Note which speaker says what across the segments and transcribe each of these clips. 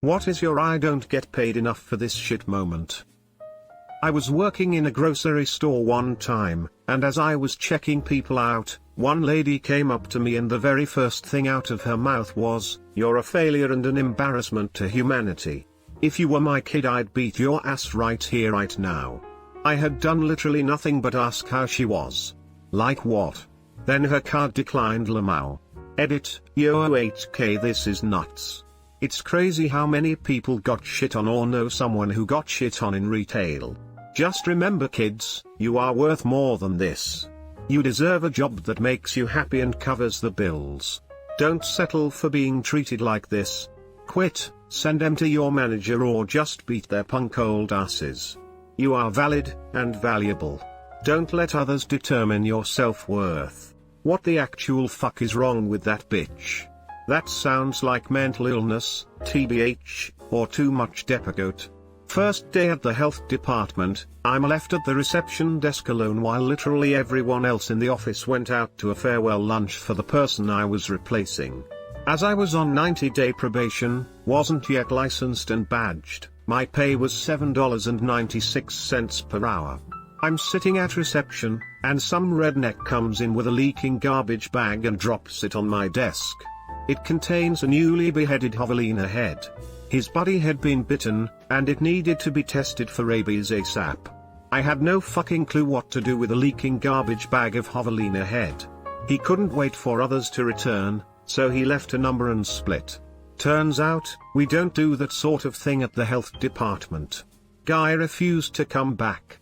Speaker 1: What is your I don't get paid enough for this shit moment? I was working in a grocery store one time, and as I was checking people out, one lady came up to me and the very first thing out of her mouth was, "You're a failure and an embarrassment to humanity. If you were my kid, I'd beat your ass right here right now." I had done literally nothing but ask how she was. Like what? Then her card declined. Lamau. Edit, yo 8k, this is nuts. It's crazy how many people got shit on or know someone who got shit on in retail. Just remember, kids, you are worth more than this. You deserve a job that makes you happy and covers the bills. Don't settle for being treated like this. Quit, send them to your manager, or just beat their punk old asses. You are valid and valuable. Don't let others determine your self-worth. What the actual fuck is wrong with that bitch? That sounds like mental illness, TBH, or too much Depakote. First day at the health department, I'm left at the reception desk alone while literally everyone else in the office went out to a farewell lunch for the person I was replacing. As I was on 90-day probation, wasn't yet licensed and badged, my pay was $7.96 per hour. I'm sitting at reception, and some redneck comes in with a leaking garbage bag and drops it on my desk. It contains a newly beheaded javelina head. His body had been bitten, and it needed to be tested for rabies ASAP. I had no fucking clue what to do with a leaking garbage bag of javelina head. He couldn't wait for others to return, so he left a number and split. Turns out, we don't do that sort of thing at the health department. Guy refused to come back.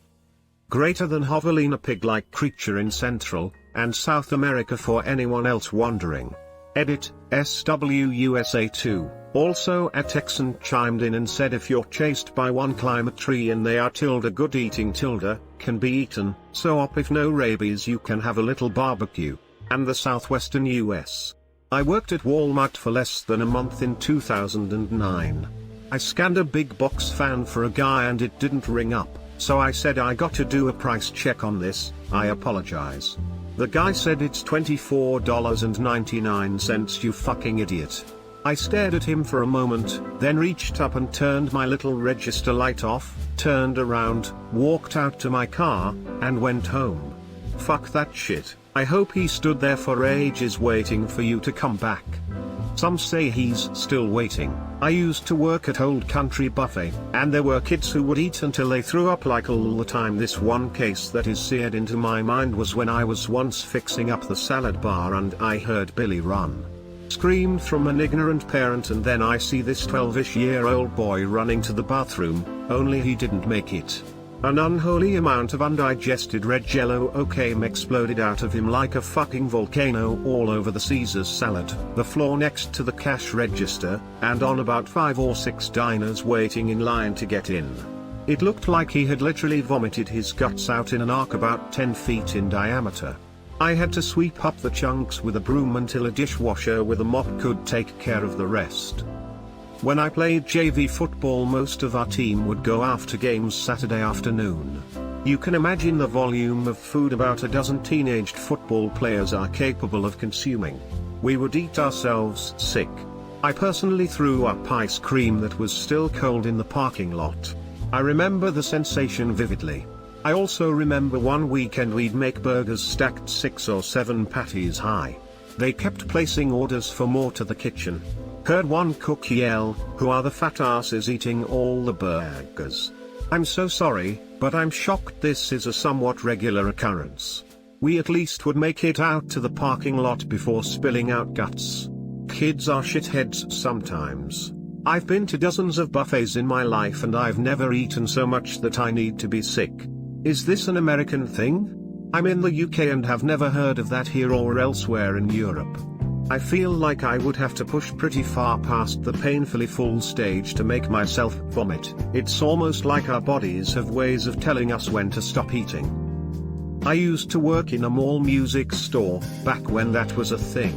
Speaker 1: Greater than javelina pig-like creature in Central and South America for anyone else wondering. Edit, SWUSA2. Also a Texan chimed in and said if you're chased by one, climb a tree and they are good eating can be eaten, so if no rabies you can have a little barbecue. And the southwestern US. I worked at Walmart for less than a month in 2009. I scanned a big box fan for a guy and it didn't ring up. So I said, I got to do a price check on this, I apologize. The guy said it's $24.99, you fucking idiot. I stared at him for a moment, then reached up and turned my little register light off, turned around, walked out to my car, and went home. Fuck that shit. I hope he stood there for ages waiting for you to come back. Some say he's still waiting. I used to work at Old Country Buffet, and there were kids who would eat until they threw up like all the time. This one case that is seared into my mind was when I was once fixing up the salad bar and I heard Billy run. Screamed from an ignorant parent, and then I see this 12-ish-year-old boy running to the bathroom, only he didn't make it. An unholy amount of undigested red jello came exploded out of him like a fucking volcano all over the Caesar's salad, the floor next to the cash register, and on about 5 or 6 diners waiting in line to get in. It looked like he had literally vomited his guts out in an arc about 10 feet in diameter. I had to sweep up the chunks with a broom until a dishwasher with a mop could take care of the rest. When I played JV football, most of our team would go after games Saturday afternoon. You can imagine the volume of food about a dozen teenaged football players are capable of consuming. We would eat ourselves sick. I personally threw up ice cream that was still cold in the parking lot. I remember the sensation vividly. I also remember one weekend we'd make burgers stacked 6 or 7 patties high. They kept placing orders for more to the kitchen. Heard one cook yell, "Who are the fat asses eating all the burgers?" I'm so sorry, but I'm shocked this is a somewhat regular occurrence. We at least would make it out to the parking lot before spilling out guts. Kids are shitheads sometimes. I've been to dozens of buffets in my life and I've never eaten so much that I need to be sick. Is this an American thing? I'm in the UK and have never heard of that here or elsewhere in Europe. I feel like I would have to push pretty far past the painfully full stage to make myself vomit. It's almost like our bodies have ways of telling us when to stop eating. I used to work in a mall music store, back when that was a thing.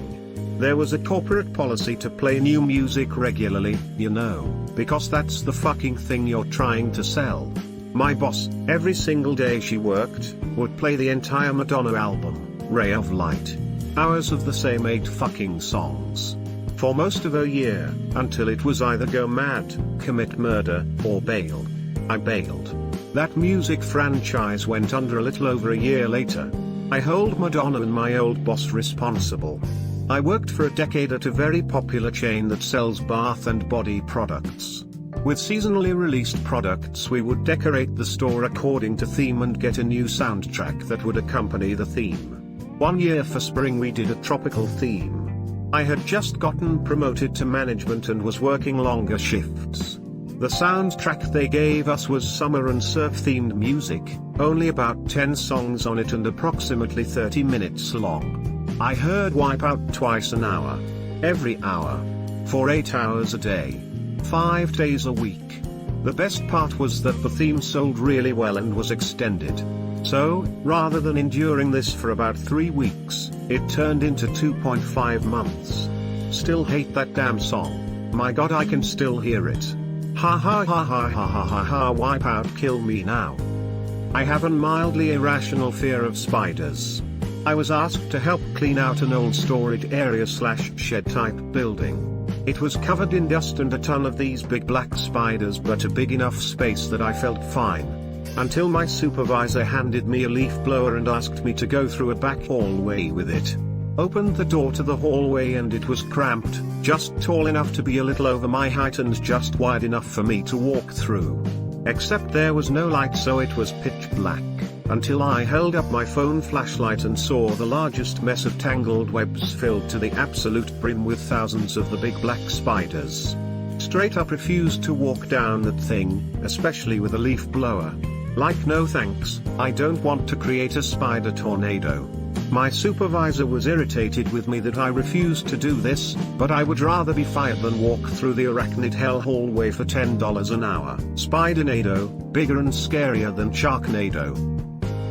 Speaker 1: There was a corporate policy to play new music regularly, you know, because that's the fucking thing you're trying to sell. My boss, every single day she worked, would play the entire Madonna album, Ray of Light. Hours of the same 8 fucking songs. for most of a year, until it was either go mad, commit murder, or bail. I bailed. That music franchise went under a little over a year later. I hold Madonna and my old boss responsible. I worked for a decade at a very popular chain that sells bath and body products. With seasonally released products, we would decorate the store according to theme and get a new soundtrack that would accompany the theme. One year for spring we did a tropical theme. I had just gotten promoted to management and was working longer shifts. The soundtrack they gave us was summer and surf themed music, only about 10 songs on it and approximately 30 minutes long. I heard Wipeout twice an hour. Every hour. For 8 hours a day. 5 days a week. The best part was that the theme sold really well and was extended. So, rather than enduring this for about 3 weeks, it turned into 2.5 months. Still hate that damn song. My god, I can still hear it. Ha ha ha ha ha ha ha ha, Wipeout kill me now. I have a mildly irrational fear of spiders. I was asked to help clean out an old storage area / shed type building. It was covered in dust and a ton of these big black spiders, but a big enough space that I felt fine. Until my supervisor handed me a leaf blower and asked me to go through a back hallway with it. Opened the door to the hallway and it was cramped, just tall enough to be a little over my height and just wide enough for me to walk through. Except there was no light, so it was pitch black, until I held up my phone flashlight and saw the largest mess of tangled webs filled to the absolute brim with thousands of the big black spiders. Straight up refused to walk down that thing, especially with a leaf blower. Like, no thanks, I don't want to create a spider tornado. My supervisor was irritated with me that I refused to do this, but I would rather be fired than walk through the arachnid hell hallway for $10 an hour. Spidernado, bigger and scarier than Sharknado.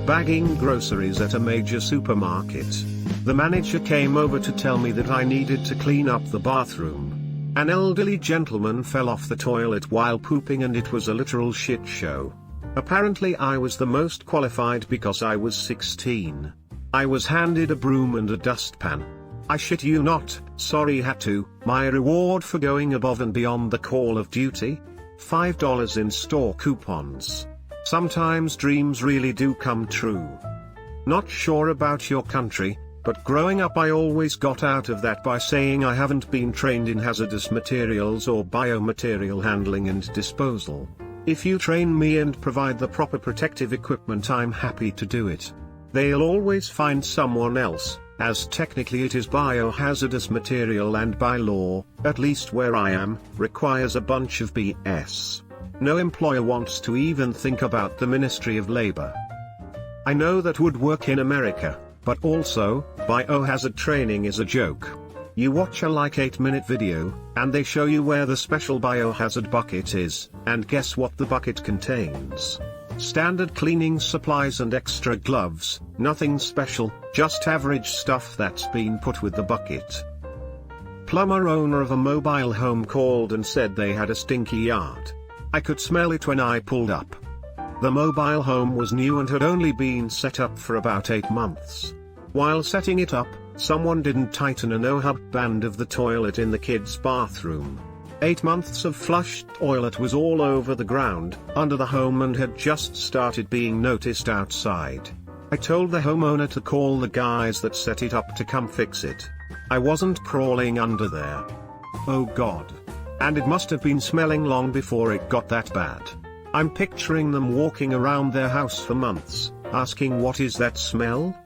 Speaker 1: Bagging groceries at a major supermarket. The manager came over to tell me that I needed to clean up the bathroom. An elderly gentleman fell off the toilet while pooping and it was a literal shit show. Apparently I was the most qualified because I was 16. I was handed a broom and a dustpan. I shit you not, sorry had to, my reward for going above and beyond the call of duty? $5 in store coupons. Sometimes dreams really do come true. Not sure about your country, but growing up I always got out of that by saying I haven't been trained in hazardous materials or biomaterial handling and disposal. If you train me and provide the proper protective equipment, I'm happy to do it. They'll always find someone else, as technically it is biohazardous material and by law, at least where I am, requires a bunch of BS. No employer wants to even think about the Ministry of Labor. I know that would work in America, but also, biohazard training is a joke. You watch a like 8-minute video, and they show you where the special biohazard bucket is, and guess what the bucket contains? Standard cleaning supplies and extra gloves, nothing special, just average stuff that's been put with the bucket. Plumber owner of a mobile home called and said they had a stinky yard. I could smell it when I pulled up. The mobile home was new and had only been set up for about 8 months. While setting it up, someone didn't tighten a no-hub band of the toilet in the kids' bathroom. 8 months of flushed toilet was all over the ground, under the home, and had just started being noticed outside. I told the homeowner to call the guys that set it up to come fix it. I wasn't crawling under there. Oh god. And it must have been smelling long before it got that bad. I'm picturing them walking around their house for months, asking what is that smell?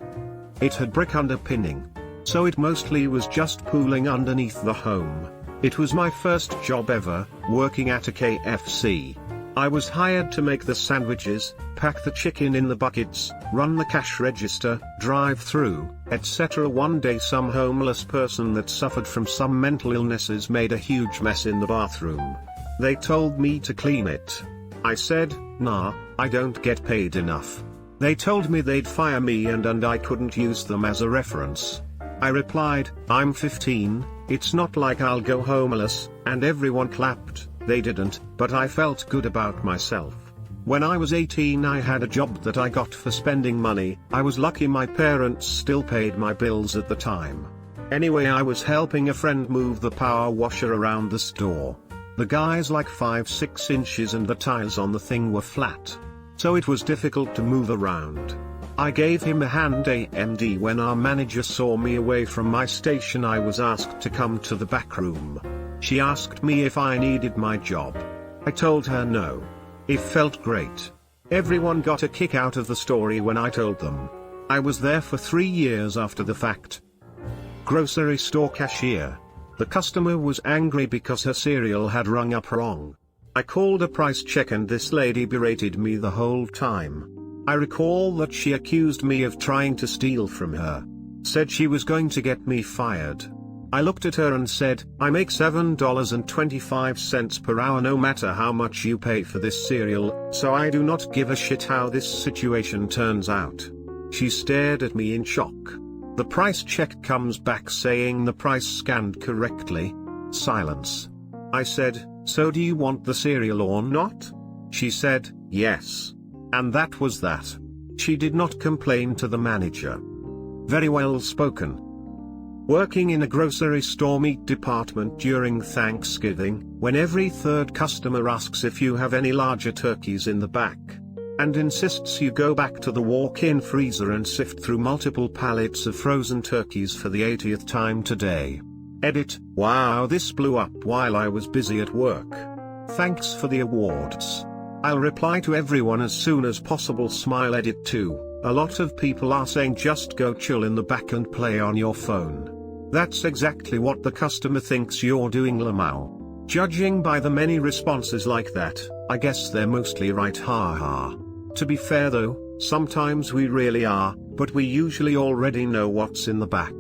Speaker 1: It had brick underpinning. So it mostly was just pooling underneath the home. It was my first job ever, working at a KFC. I was hired to make the sandwiches, pack the chicken in the buckets, run the cash register, drive through, etc. One day some homeless person that suffered from some mental illnesses made a huge mess in the bathroom. They told me to clean it. I said, nah, I don't get paid enough. They told me they'd fire me and I couldn't use them as a reference. I replied, I'm 15, it's not like I'll go homeless, and everyone clapped. They didn't, but I felt good about myself. When I was 18 I had a job that I got for spending money. I was lucky my parents still paid my bills at the time. Anyway, I was helping a friend move the power washer around the store. The guy's like 5-6 inches and the tiles on the thing were flat. So it was difficult to move around. I gave him a hand and when our manager saw me away from my station I was asked to come to the back room. She asked me if I needed my job. I told her no. It felt great. Everyone got a kick out of the story when I told them. I was there for 3 years after the fact. Grocery store cashier. The customer was angry because her cereal had rung up wrong. I called a price check and this lady berated me the whole time. I recall that she accused me of trying to steal from her. Said she was going to get me fired. I looked at her and said, I make $7.25 per hour no matter how much you pay for this cereal, so I do not give a shit how this situation turns out. She stared at me in shock. The price check comes back saying the price scanned correctly. Silence. I said, so do you want the cereal or not? She said, yes. And that was that. She did not complain to the manager. Very well spoken. Working in a grocery store meat department during Thanksgiving, when every third customer asks if you have any larger turkeys in the back, and insists you go back to the walk-in freezer and sift through multiple pallets of frozen turkeys for the 80th time today. Edit, wow, this blew up while I was busy at work. Thanks for the awards. I'll reply to everyone as soon as possible. Smile. Edit 2. A lot of people are saying just go chill in the back and play on your phone. That's exactly what the customer thinks you're doing, Lamau. Judging by the many responses like that, I guess they're mostly right, haha. To be fair though, sometimes we really are, but we usually already know what's in the back.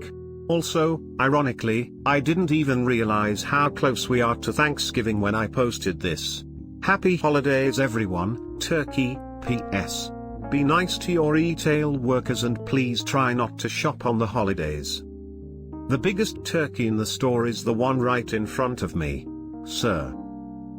Speaker 1: Also, ironically, I didn't even realize how close we are to Thanksgiving when I posted this. Happy holidays everyone, Turkey, PS. Be nice to your retail workers and please try not to shop on the holidays. The biggest turkey in the store is the one right in front of me, sir.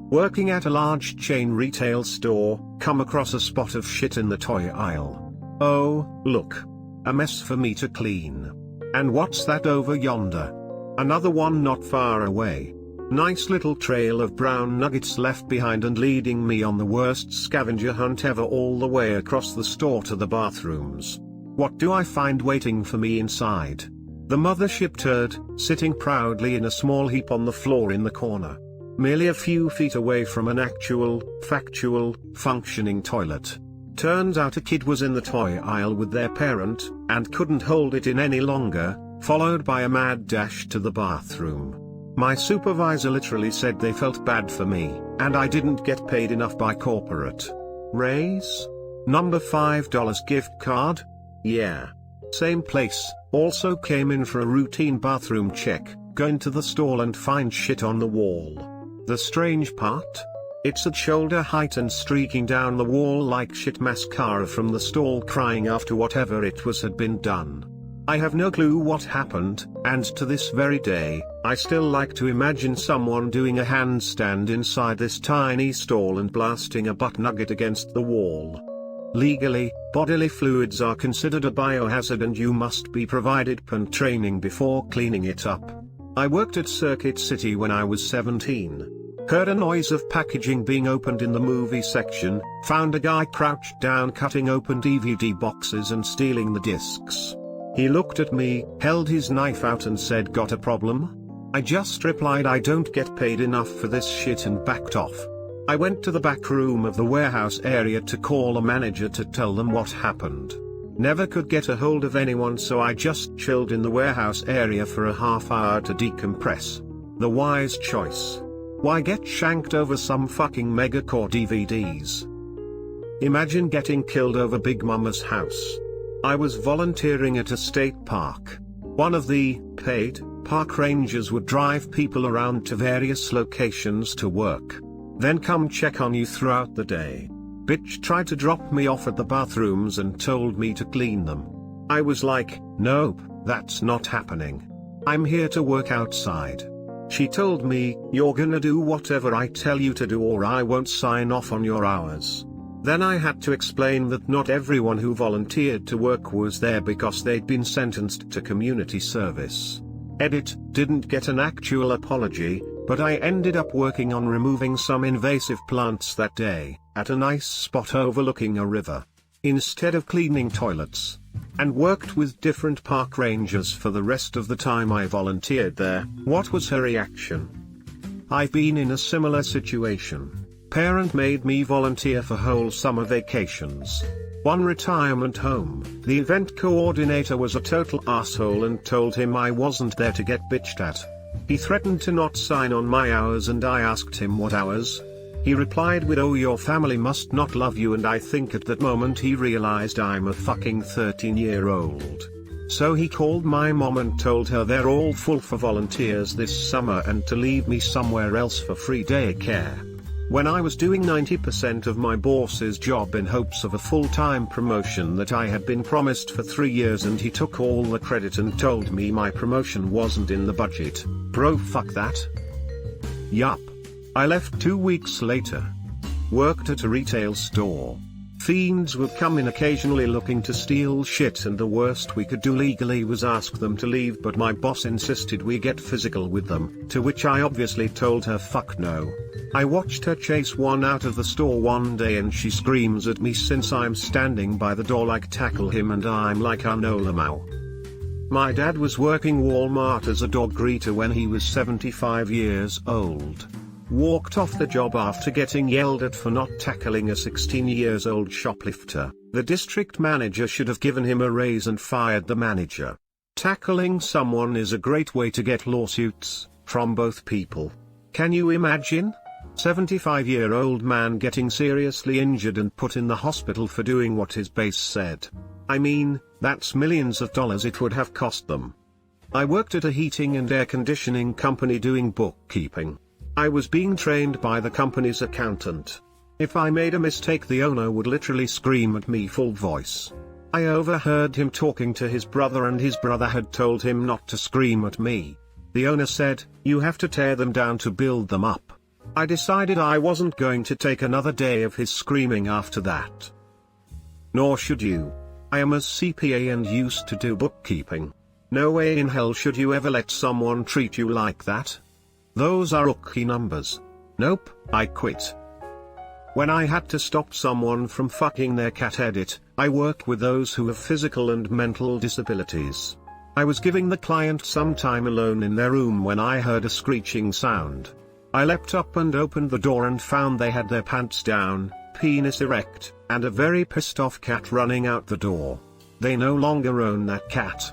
Speaker 1: Working at a large chain retail store, come across a spot of shit in the toy aisle. Oh, look. A mess for me to clean. And what's that over yonder? Another one not far away. Nice little trail of brown nuggets left behind and leading me on the worst scavenger hunt ever all the way across the store to the bathrooms. What do I find waiting for me inside? The mothership turd, sitting proudly in a small heap on the floor in the corner. Merely a few feet away from an actual, factual, functioning toilet. Turns out a kid was in the toy aisle with their parent, and couldn't hold it in any longer, followed by a mad dash to the bathroom. My supervisor literally said they felt bad for me, and I didn't get paid enough by corporate. Raise? Number $5 gift card? Yeah. Same place, also came in for a routine bathroom check, go into the stall and find shit on the wall. The strange part? It's at shoulder height and streaking down the wall like shit mascara from the stall crying after whatever it was had been done. I have no clue what happened, and to this very day, I still like to imagine someone doing a handstand inside this tiny stall and blasting a butt nugget against the wall. Legally, bodily fluids are considered a biohazard and you must be provided PN training before cleaning it up. I worked at Circuit City when I was 17. Heard a noise of packaging being opened in the movie section, found a guy crouched down cutting open DVD boxes and stealing the discs. He looked at me, held his knife out and said, "Got a problem?" I just replied, "I don't get paid enough for this shit," and backed off. I went to the back room of the warehouse area to call a manager to tell them what happened. Never could get a hold of anyone, so I just chilled in the warehouse area for a half hour to decompress. The wise choice. Why get shanked over some fucking megacore DVDs? Imagine getting killed over Big Mama's house. I was volunteering at a state park. One of the paid park rangers would drive people around to various locations to work, then come check on you throughout the day. Bitch tried to drop me off at the bathrooms and told me to clean them. I was like, nope, that's not happening. I'm here to work outside. She told me, "You're gonna do whatever I tell you to do or I won't sign off on your hours." Then I had to explain that not everyone who volunteered to work was there because they'd been sentenced to community service. Edit, didn't get an actual apology, but I ended up working on removing some invasive plants that day, at a nice spot overlooking a river. Instead of cleaning toilets. And worked with different park rangers for the rest of the time I volunteered there. What was her reaction? I've been in a similar situation. Parent made me volunteer for whole summer vacations. One retirement home, the event coordinator was a total asshole and told him I wasn't there to get bitched at. He threatened to not sign on my hours and I asked him what hours. He replied with, "Oh, your family must not love you," and I think at that moment he realized I'm a fucking 13-year-old. So he called my mom and told her they're all full for volunteers this summer and to leave me somewhere else for free daycare. When I was doing 90% of my boss's job in hopes of a full-time promotion that I had been promised for 3 years, and he took all the credit and told me my promotion wasn't in the budget. Bro, fuck that. Yup. I left 2 weeks later. Worked at a retail store. Fiends would come in occasionally looking to steal shit, and the worst we could do legally was ask them to leave, but my boss insisted we get physical with them, to which I obviously told her fuck no. I watched her chase one out of the store one day and she screams at me since I'm standing by the door like, "Tackle him," and I'm like, "Anolamau." My dad was working Walmart as a dog greeter when he was 75 years old. Walked off the job after getting yelled at for not tackling a 16-year-old shoplifter. The district manager should have given him a raise and fired the manager. Tackling someone is a great way to get lawsuits, from both people. Can you imagine? 75-year-old man getting seriously injured and put in the hospital for doing what his base said. I mean, that's millions of dollars it would have cost them. I worked at a heating and air conditioning company doing bookkeeping. I was being trained by the company's accountant. If I made a mistake, the owner would literally scream at me full voice. I overheard him talking to his brother and his brother had told him not to scream at me. The owner said, "You have to tear them down to build them up." I decided I wasn't going to take another day of his screaming after that. Nor should you. I am a CPA and used to do bookkeeping. No way in hell should you ever let someone treat you like that. Those are rookie numbers. Nope, I quit. When I had to stop someone from fucking their cat, Edit, I work with those who have physical and mental disabilities. I was giving the client some time alone in their room when I heard a screeching sound. I leapt up and opened the door and found they had their pants down, penis erect, and a very pissed off cat running out the door. They no longer own that cat.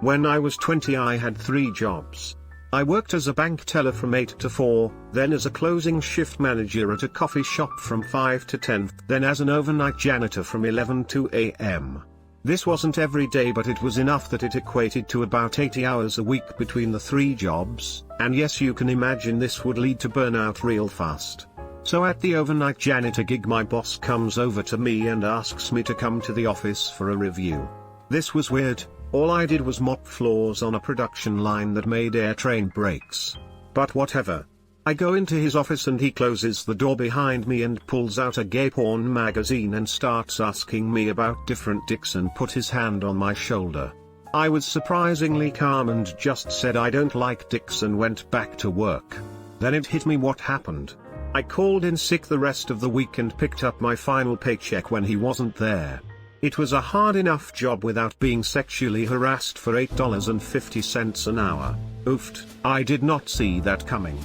Speaker 1: When I was 20, I had 3 jobs. I worked as a bank teller from 8 to 4, then as a closing shift manager at a coffee shop from 5 to 10, then as an overnight janitor from 11 to a.m. This wasn't every day, but it was enough that it equated to about 80 hours a week between the 3 jobs, and yes, you can imagine this would lead to burnout real fast. So at the overnight janitor gig, my boss comes over to me and asks me to come to the office for a review. This was weird. All I did was mop floors on a production line that made air train brakes. But whatever. I go into his office and he closes the door behind me and pulls out a gay porn magazine and starts asking me about different dicks and put his hand on my shoulder. I was surprisingly calm and just said I don't like dicks and went back to work. Then it hit me what happened. I called in sick the rest of the week and picked up my final paycheck when he wasn't there. It was a hard enough job without being sexually harassed for $8.50 an hour. Oofed, I did not see that coming.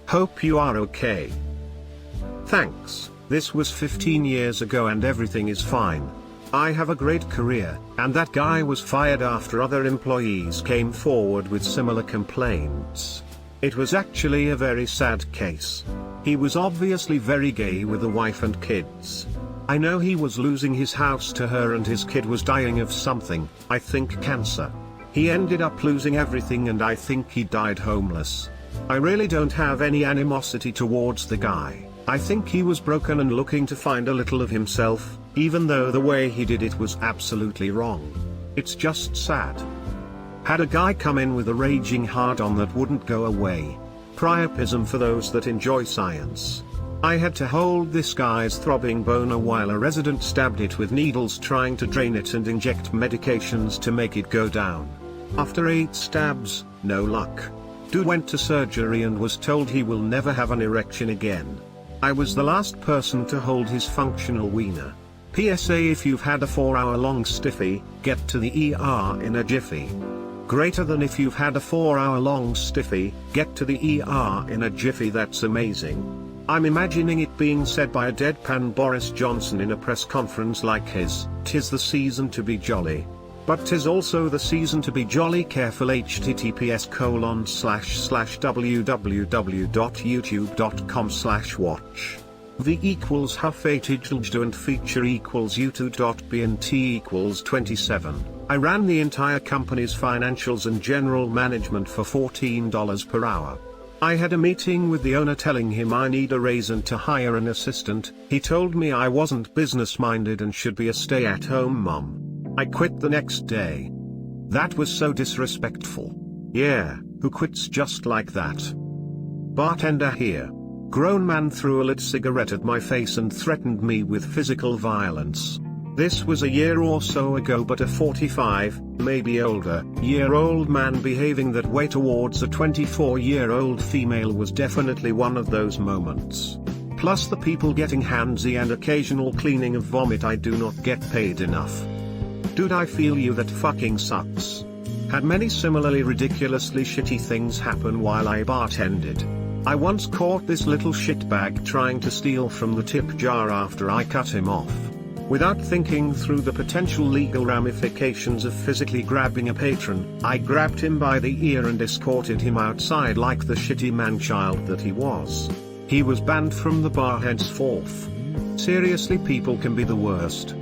Speaker 1: Hope you are okay. Thanks, this was 15 years ago and everything is fine. I have a great career, and that guy was fired after other employees came forward with similar complaints. It was actually a very sad case. He was obviously very gay with a wife and kids. I know he was losing his house to her and his kid was dying of something, I think cancer. He ended up losing everything and I think he died homeless. I really don't have any animosity towards the guy. I think he was broken and looking to find a little of himself, even though the way he did it was absolutely wrong. It's just sad. Had a guy come in with a raging hard-on that wouldn't go away. Priapism for those that enjoy science. I had to hold this guy's throbbing boner while a resident stabbed it with needles trying to drain it and inject medications to make it go down. After 8 stabs, no luck. Dude went to surgery and was told he will never have an erection again. I was the last person to hold his functional wiener. PSA: if you've had a 4-hour-long stiffy, get to the ER in a jiffy. Greater than: if you've had a 4-hour-long stiffy, get to the ER in a jiffy. That's amazing. I'm imagining it being said by a deadpan Boris Johnson in a press conference like his. "'Tis the season to be jolly. But 'tis also the season to be jolly careful." https://www.youtube.com/watch. V equals huff8 and feature equals youtube.bnt equals 27. I ran the entire company's financials and general management for $14 per hour. I had a meeting with the owner telling him I need a raise and to hire an assistant. He told me I wasn't business-minded and should be a stay-at-home mom. I quit the next day. That was so disrespectful. Yeah, who quits just like that? Bartender here. Grown man threw a lit cigarette at my face and threatened me with physical violence. This was a year or so ago, but a 45, maybe older, year-old man behaving that way towards a 24-year-old female was definitely one of those moments. Plus the people getting handsy and occasional cleaning of vomit. I do not get paid enough. Dude, I feel you. That fucking sucks. Had many similarly ridiculously shitty things happen while I bartended. I once caught this little shitbag trying to steal from the tip jar after I cut him off. Without thinking through the potential legal ramifications of physically grabbing a patron, I grabbed him by the ear and escorted him outside like the shitty man-child that he was. He was banned from the bar henceforth. Seriously, people can be the worst.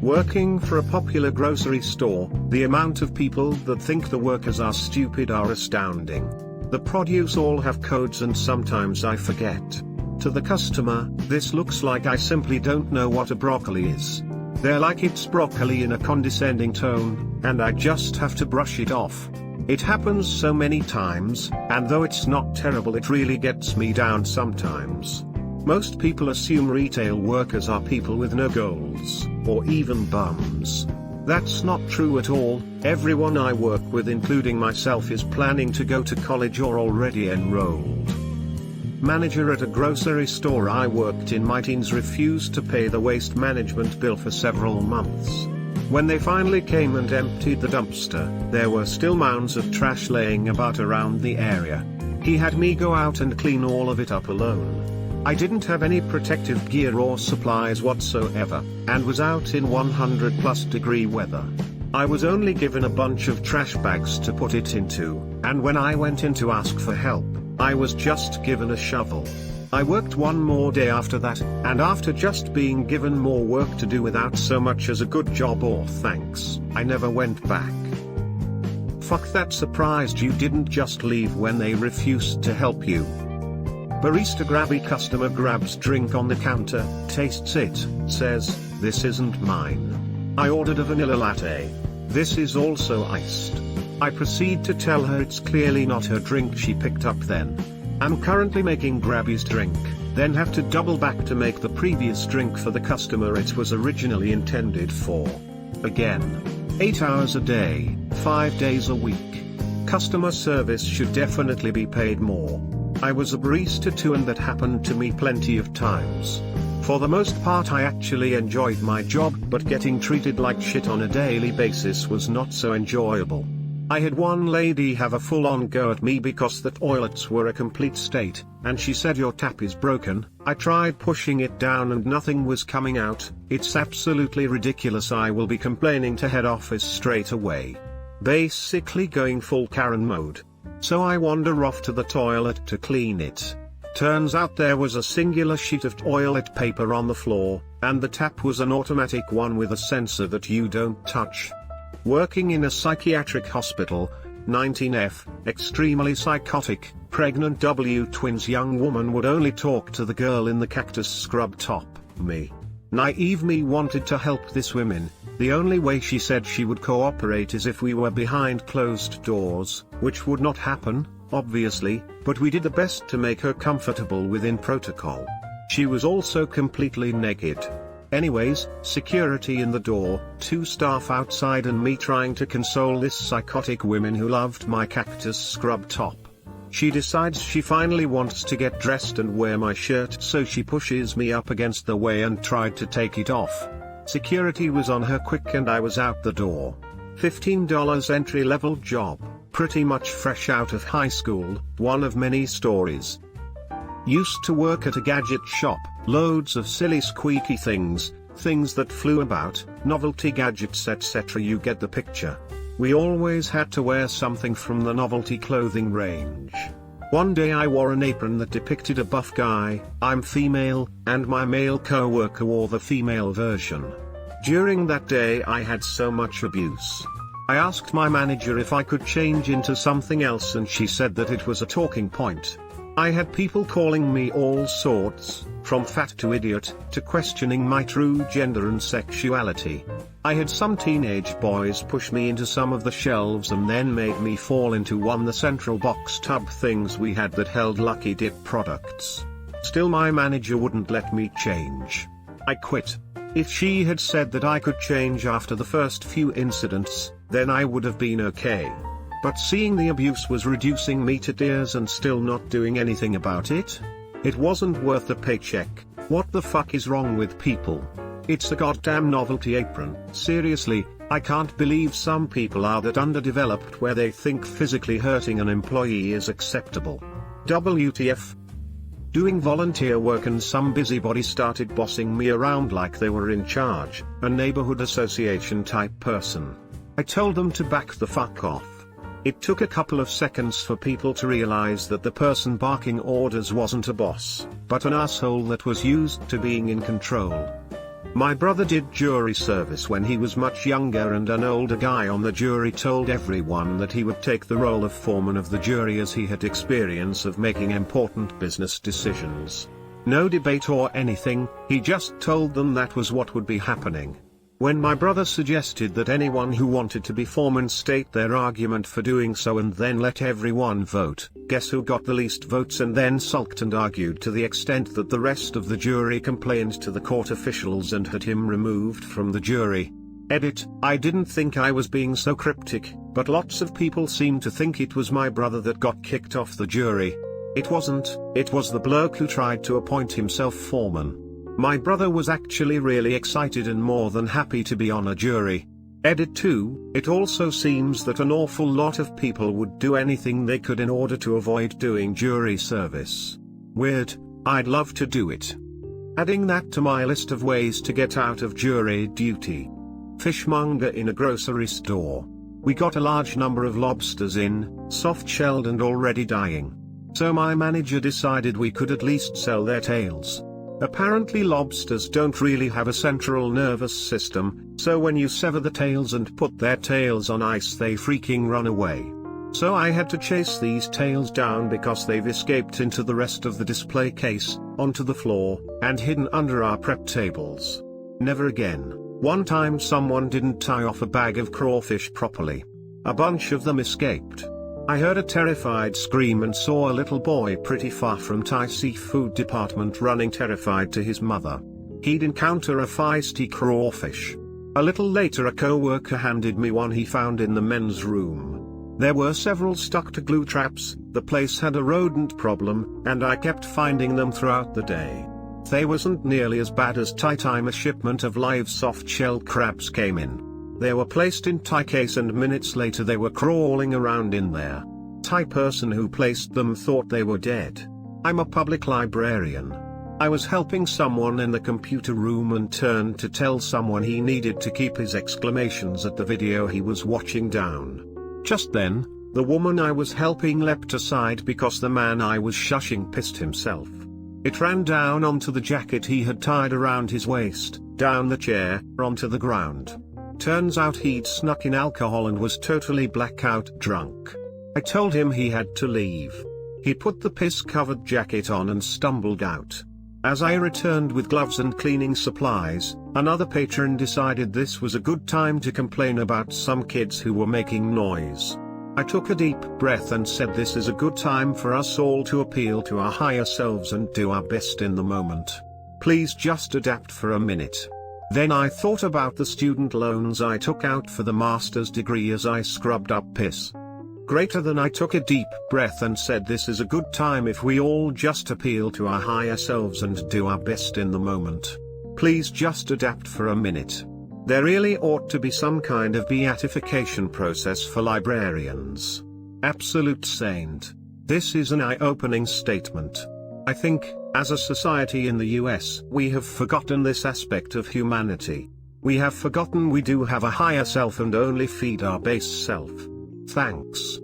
Speaker 1: Working for a popular grocery store, the amount of people that think the workers are stupid are astounding. The produce all have codes and sometimes I forget. To the customer, this looks like I simply don't know what a broccoli is. They're like, it's broccoli, in a condescending tone, and I just have to brush it off. It happens so many times, and though it's not terrible, it really gets me down sometimes. Most people assume retail workers are people with no goals, or even bums. That's not true at all. Everyone I work with, including myself, is planning to go to college or already enrolled. Manager at a grocery store I worked in, my teens refused to pay the waste management bill for several months. When they finally came and emptied the dumpster, there were still mounds of trash laying about around the area. He had me go out and clean all of it up alone. I didn't have any protective gear or supplies whatsoever, and was out in 100+ degree weather. I was only given a bunch of trash bags to put it into, and when I went in to ask for help, I was just given a shovel. I worked one more day after that, and after just being given more work to do without so much as a good job or thanks, I never went back. Fuck that. Surprised you didn't just leave when they refused to help you. Barista grabby customer grabs drink on the counter, tastes it, says, "This isn't mine. I ordered a vanilla latte. This is also iced." I proceed to tell her it's clearly not her drink she picked up then. I'm currently making grabby's drink, then have to double back to make the previous drink for the customer it was originally intended for. Again. 8 hours a day, 5 days a week. Customer service should definitely be paid more. I was a barista too, and that happened to me plenty of times. For the most part I actually enjoyed my job, but getting treated like shit on a daily basis was not so enjoyable. I had one lady have a full-on go at me because the toilets were a complete state, and she said, "Your tap is broken." I tried pushing it down and nothing was coming out. "It's absolutely ridiculous. I will be complaining to head office straight away." Basically going full Karen mode. So I wander off to the toilet to clean it. Turns out there was a singular sheet of toilet paper on the floor, and the tap was an automatic one with a sensor that you don't touch. Working in a psychiatric hospital, 19F, extremely psychotic, pregnant W twins young woman would only talk to the girl in the cactus scrub top, me. Naive me wanted to help this woman. The only way she said she would cooperate is if we were behind closed doors, which would not happen, obviously, but we did the best to make her comfortable within protocol. She was also completely naked. Anyways, security in the door, 2 staff outside and me trying to console this psychotic woman who loved my cactus scrub top. She decides she finally wants to get dressed and wear my shirt, so she pushes me up against the way and tried to take it off. Security was on her quick and I was out the door. $15 entry-level job, pretty much fresh out of high school, one of many stories. Used to work at a gadget shop, loads of silly squeaky things that flew about, novelty gadgets etc. You get the picture. We always had to wear something from the novelty clothing range. One day I wore an apron that depicted a buff guy, I'm female, and my male co-worker wore the female version. During that day I had so much abuse. I asked my manager if I could change into something else and she said that it was a talking point. I had people calling me all sorts, from fat to idiot, to questioning my true gender and sexuality. I had some teenage boys push me into some of the shelves and then made me fall into the central box tub things we had that held Lucky Dip products. Still my manager wouldn't let me change. I quit. If she had said that I could change after the first few incidents, then I would have been okay. But seeing the abuse was reducing me to tears and still not doing anything about it? It wasn't worth the paycheck. What the fuck is wrong with people? It's a goddamn novelty apron. Seriously, I can't believe some people are that underdeveloped where they think physically hurting an employee is acceptable. WTF? Doing volunteer work and some busybody started bossing me around like they were in charge, a neighborhood association type person. I told them to back the fuck off. It took a couple of seconds for people to realize that the person barking orders wasn't a boss, but an asshole that was used to being in control. My brother did jury service when he was much younger, and an older guy on the jury told everyone that he would take the role of foreman of the jury as he had experience of making important business decisions. No debate or anything, he just told them that was what would be happening. When my brother suggested that anyone who wanted to be foreman state their argument for doing so and then let everyone vote, guess who got the least votes and then sulked and argued to the extent that the rest of the jury complained to the court officials and had him removed from the jury. Edit, I didn't think I was being so cryptic, but lots of people seem to think it was my brother that got kicked off the jury. It wasn't, it was the bloke who tried to appoint himself foreman. My brother was actually really excited and more than happy to be on a jury. Edit 2, it also seems that an awful lot of people would do anything they could in order to avoid doing jury service. Weird, I'd love to do it. Adding that to my list of ways to get out of jury duty. Fishmonger in a grocery store. We got a large number of lobsters in, soft-shelled and already dying. So my manager decided we could at least sell their tails. Apparently lobsters don't really have a central nervous system, so when you sever the tails and put their tails on ice they freaking run away. So I had to chase these tails down because they've escaped into the rest of the display case, onto the floor, and hidden under our prep tables. Never again. One time someone didn't tie off a bag of crawfish properly. A bunch of them escaped. I heard a terrified scream and saw a little boy pretty far from Thai seafood department running terrified to his mother. He'd encounter a feisty crawfish. A little later a co-worker handed me one he found in the men's room. There were several stuck to glue traps, the place had a rodent problem, and I kept finding them throughout the day. They wasn't nearly as bad as Thai time a shipment of live soft-shell crabs came in. They were placed in Thai case and minutes later they were crawling around in there. Thai person who placed them thought they were dead. I'm a public librarian. I was helping someone in the computer room and turned to tell someone he needed to keep his exclamations at the video he was watching down. Just then, the woman I was helping leapt aside because the man I was shushing pissed himself. It ran down onto the jacket he had tied around his waist, down the chair, onto the ground. Turns out he'd snuck in alcohol and was totally blackout drunk. I told him he had to leave. He put the piss-covered jacket on and stumbled out. As I returned with gloves and cleaning supplies, another patron decided this was a good time to complain about some kids who were making noise. I took a deep breath and said this is a good time for us all to appeal to our higher selves and do our best in the moment. Please just adapt for a minute. Then I thought about the student loans I took out for the master's degree as I scrubbed up piss. Greater than. I took a deep breath and said, this is a good time if we all just appeal to our higher selves and do our best in the moment. Please just adapt for a minute. There really ought to be some kind of beatification process for librarians. Absolute saint. This is an eye-opening statement. I think, as a society in the US, we have forgotten this aspect of humanity. We have forgotten we do have a higher self and only feed our base self. Thanks.